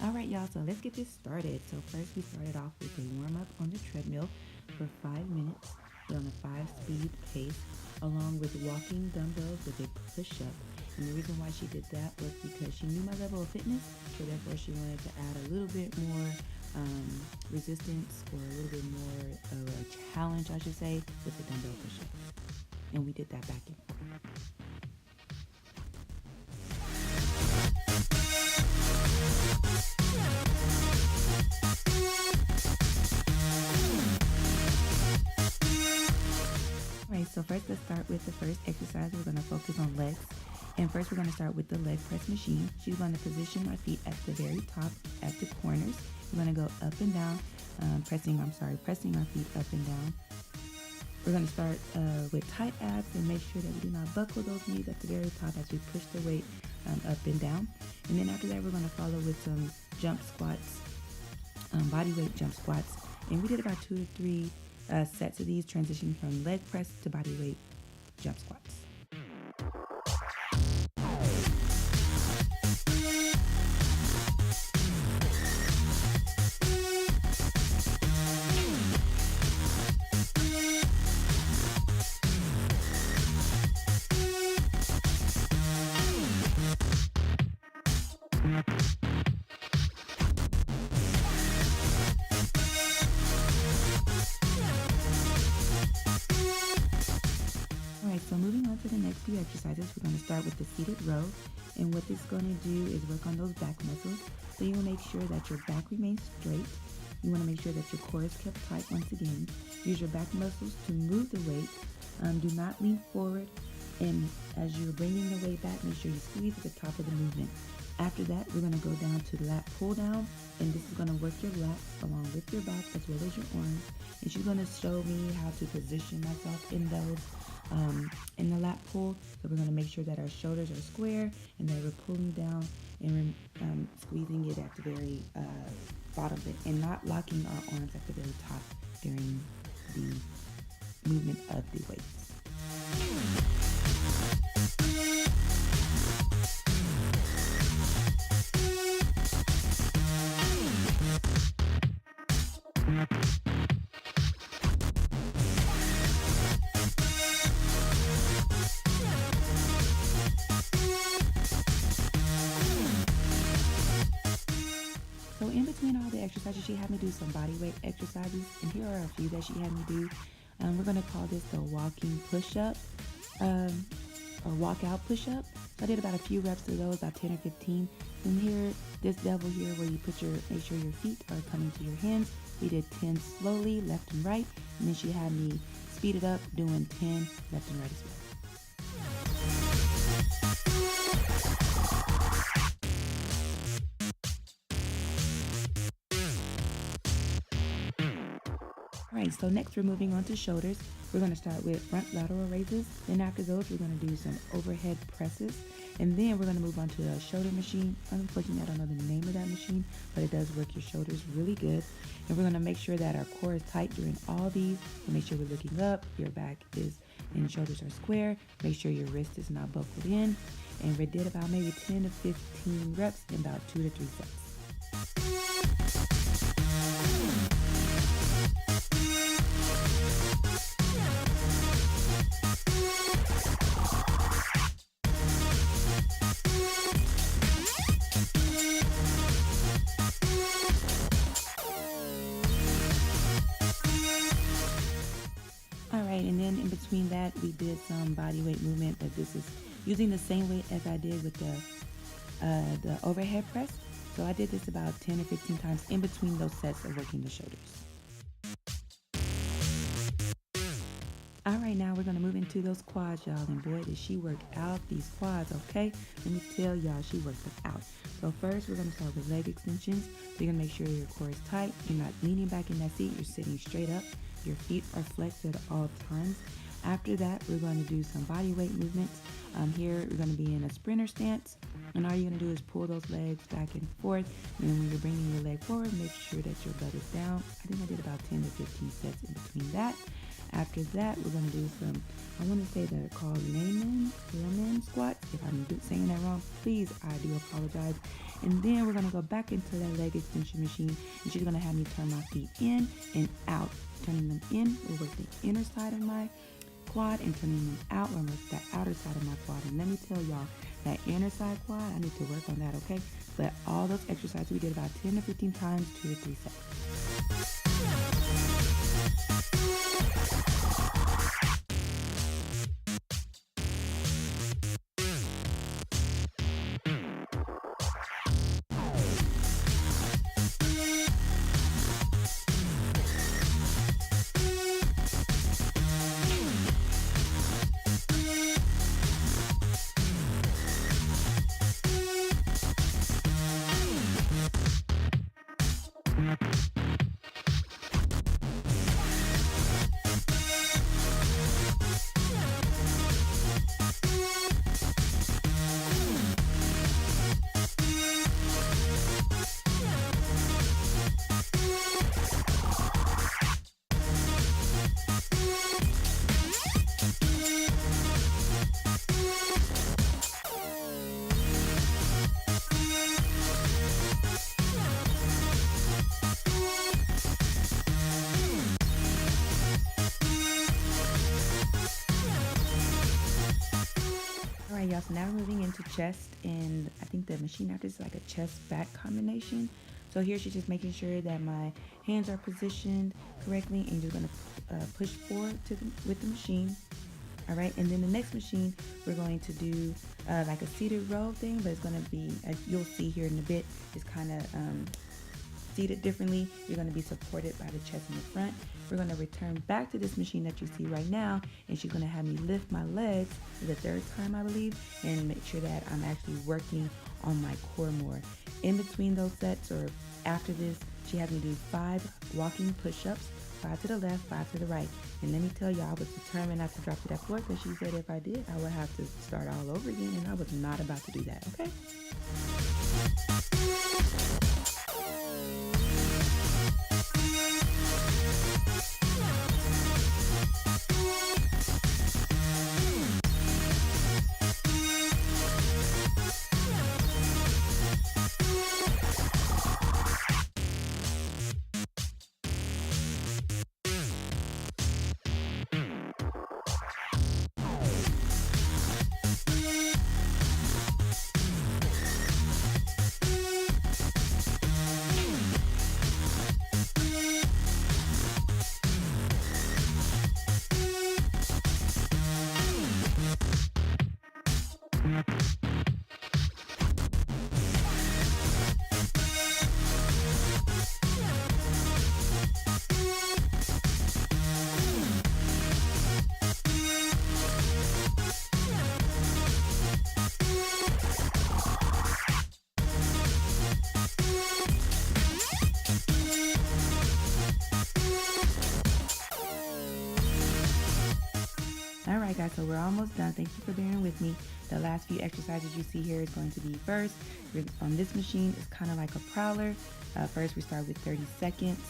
Alright y'all, so let's get this started. So first we started off with a warm up on the treadmill for 5 minutes. We're on a 5-speed pace along with walking dumbbells with a push up. And the reason why she did that was because she knew my level of fitness, so therefore she wanted to add a little bit more resistance or a little bit more of a challenge, I should say, with the dumbbell push up. And we did that back and forth. Alright, so first let's start with the first exercise. We're going to focus on legs. And first we're going to start with the leg press machine. She's going to position our feet at the very top at the corners. We're going to go up and down, pressing our feet up and down. We're going to start with tight abs and make sure that we do not buckle those knees at the very top as we push the weight up and down. And then after that, we're going to follow with some jump squats, body weight jump squats. And we did about 2 to 3 sets of these, transitioning from leg press to body weight jump squats. Alright, so moving on to the next few exercises, we're going to start with the seated row. And what this is going to do is work on those back muscles. So you will make sure that your back remains straight. You want to make sure that your core is kept tight once again. Use your back muscles to move the weight. Do not lean forward. And as you're bringing the weight back, make sure you squeeze at the top of the movement. After that, we're going to go down to lat pull down. And this is going to work your lats along with your back as well as your arms. And she's going to show me how to position myself in those. In the lat pull, so we're going to make sure that our shoulders are square and that we're pulling down and squeezing it at the very bottom of it and not locking our arms at the very top during the movement of the weights. So in between all the exercises, she had me do some body weight exercises, and here are a few that she had me do. We're going to call this the walking push-up or walkout push-up. So I did about a few reps of those, about 10 or 15. And here, this level here where you make sure your feet are coming to your hands. We did 10 slowly, left and right, and then she had me speed it up, doing 10 left and right as well. Alright, so next we're moving on to shoulders. We're going to start with front lateral raises. Then after those, we're going to do some overhead presses. And then we're going to move on to a shoulder machine. Unfortunately, I don't know the name of that machine, but it does work your shoulders really good. And we're going to make sure that our core is tight during all these. So make sure we're looking up, your back is and shoulders are square. Make sure your wrist is not buckled in. And we did about maybe 10 to 15 reps in about 2 to 3 sets. Alright, and then in between that, we did some body weight movement, but this is using the same weight as I did with the overhead press. So I did this about 10 or 15 times in between those sets of working the shoulders. Alright, now we're going to move into those quads, y'all. And boy, did she work out these quads, okay? Let me tell y'all, she worked them out. So first, we're going to start with leg extensions. So you're going to make sure your core is tight. You're not leaning back in that seat. You're sitting straight up. Your feet are flexed at all times. After that, we're going to do some body weight movements. Here, we're going to be in a sprinter stance. And all you're going to do is pull those legs back and forth. And then when you're bringing your leg forward, make sure that your butt is down. I think I did about 10 to 15 sets in between that. After that, we're going to do some, I want to say they're called layman squats. If I'm saying that wrong, please, I do apologize. And then we're gonna go back into that leg extension machine, and she's gonna have me turn my feet in and out. Turning them in will work the inner side of my quad, and turning them out will work the outer side of my quad. And let me tell y'all, that inner side quad, I need to work on that, okay? But all those exercises we did about 10 to 15 times, 2 to 3 sets. All right, y'all, so now we're moving into chest, and I think the machine after this is like a chest back combination. So here she's just making sure that my hands are positioned correctly, and just gonna push forward with the machine. All right, and then the next machine we're going to do like a seated row thing, but it's gonna be, as you'll see here in a bit, it's kind of seated differently. You're going to be supported by the chest in the front. We're going to return back to this machine that you see right now, and she's going to have me lift my legs for the third time, I believe, and make sure that I'm actually working on my core more. In between those sets, or after this, she had me do 5 walking push-ups, 5 to the left, 5 to the right. And let me tell you, I was determined not to drop to that floor, because she said if I did, I would have to start all over again, and I was not about to do that, okay? All right, guys, so we're almost done. Thank you for bearing with me. The last few exercises you see here is going to be first, on this machine, it's kind of like a prowler. First, we start with 30 seconds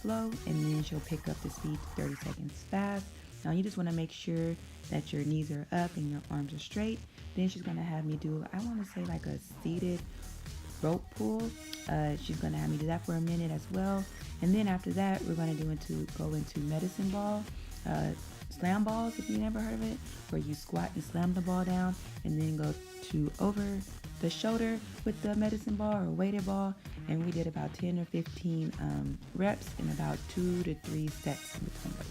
slow, and then she'll pick up the speed to 30 seconds fast. Now, you just want to make sure that your knees are up and your arms are straight. Then she's going to have me do, I want to say, like a seated rope pull. She's going to have me do that for a minute as well. And then after that, we're going to go into medicine ball. Slam balls, if you never heard of it, where you squat and slam the ball down, and then go to over the shoulder with the medicine ball or weighted ball. And we did about 10 or 15 reps and about 2 to 3 sets in between those.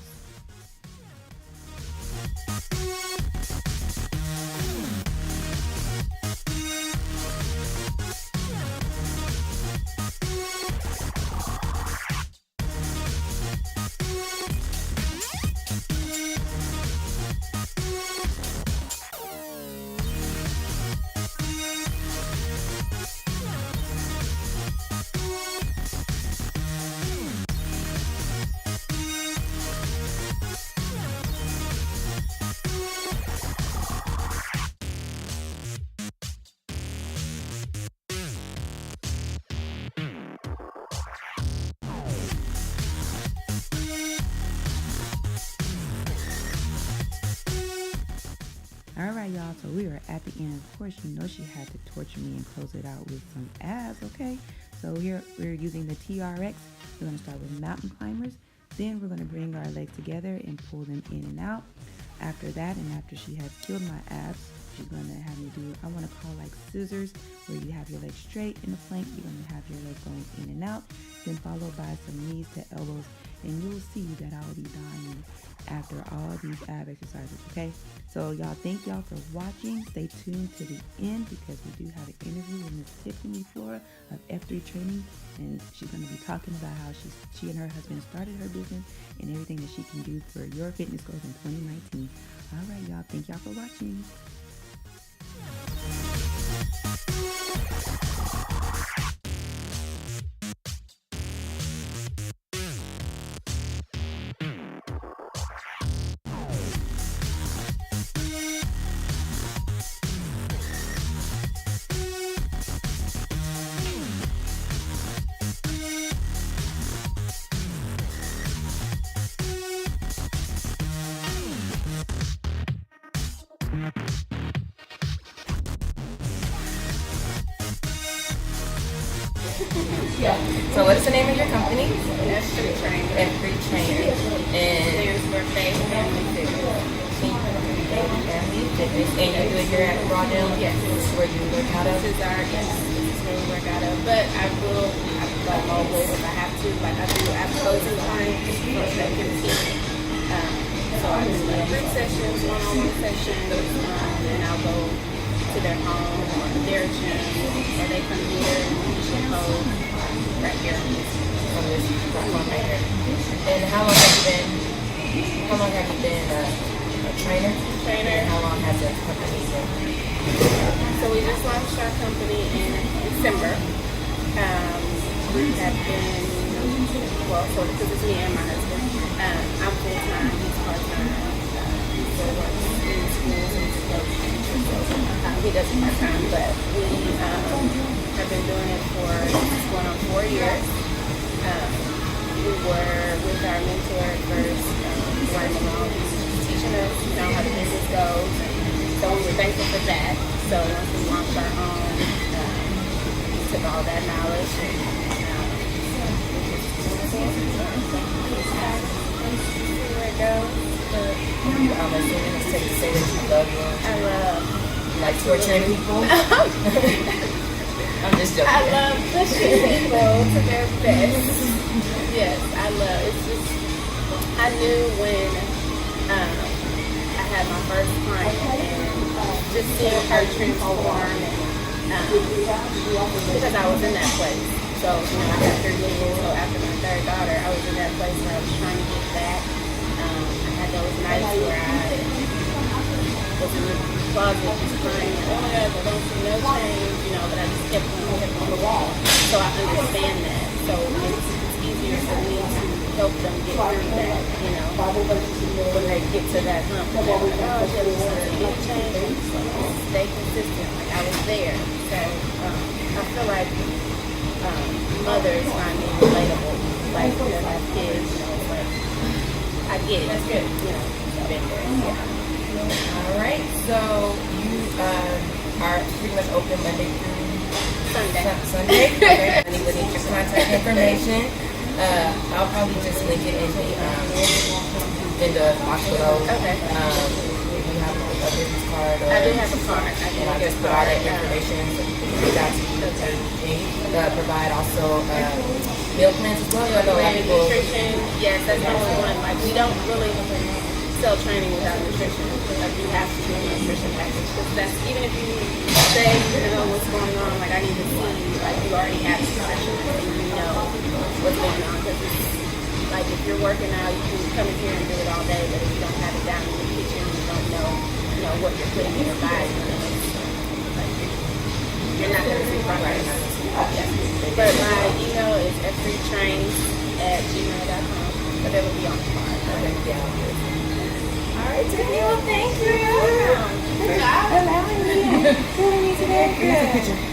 Alright, y'all, so we are at the end. Of course, you know she had to torture me and close it out with some abs, okay? So here we're using the TRX. We're going to start with mountain climbers. Then we're going to bring our legs together and pull them in and out. After that, and after she has killed my abs, she's going to have me do, I want to call like scissors, where you have your legs straight in the plank. You're going to have your legs going in and out, then followed by some knees to elbows. And you'll see that I'll be dying after all these ab exercises, okay? So y'all, thank y'all for watching. Stay tuned to the end because we do have an interview with Miss Tiffany Flora of F3 Training, and she's going to be talking about how she and her husband started her business and everything that she can do for your fitness goals in 2019. All right, y'all, thank y'all for watching. Yeah. So what's the name of your company? F3 Training. F3 Training. And Stands for Faith Family Fitness. Family Fitness. And you do it here at Rawdale? Yes. This is where you work out of? This is where we work out of. But I go mobile if I have to. Like I have closing clients for activity. So I do like group sessions, one-on-one sessions, and I'll go to their home or their gym, or they come here and we can hold right here On this platform right here. And how long have you been a trainer? And how long has the company been? So we just launched our company in December. We have been, well, so because it's me and my husband. I'm full-time, he's part-time. He still works in schools and he does it part-time, but we have been doing it for going on 4 years. We were with our mentor at first, Ryan Malone, teaching us, how the business goes. So we were thankful for that. So once we launched our own, we took all that knowledge and see where it goes. I'm assuming it's safe to say that you love your I love like torturing people. I'm just joking. I love pushing people to their best. Yes, I love. It's just I knew when I had my first client and just seeing her transform, because I was in that place. So I had 3 kids. So after my third daughter, I was in that place where I was trying to get back. I had those nights where I was in the closet just crying, oh my God, I don't see no change, but I just kept on the wall. So I understand that. So it's easier for me to help them get through that, when they get to that hump. They're like, oh, yeah, we want to see a change. Stay consistent. Like I was there. So I feel like mothers find me relatable. Like when I have kids, it's like, I get it. That's good. I've been there. Yeah. All right, so you are pretty much open Monday through Sunday. Okay. Anybody needs your contact information? I'll probably just link it in the box below. Okay. You have a business card? I do have a card. And I'll just put all that information so you can reach out to you. Okay. Provide also meal plans as well. I know a lot of people. Nutrition, yes, that's the only one. Like we don't really sell training without nutrition. Like you have to do a nutrition package. Because that's even if you say what's going on. Like I need to see. Like you already have nutrition and you know what's going on. Because it's like if you're working out, you can come in here and do it all day. But if you don't have it down in the kitchen, you don't know what you're putting in your body. Like you're not going to see progress. But my email is f3trains@gmail.com. But it will be on the card. Okay, yeah. All right, Tiffany, well, thank you. Good job. Allowing me. Putting me today. Good.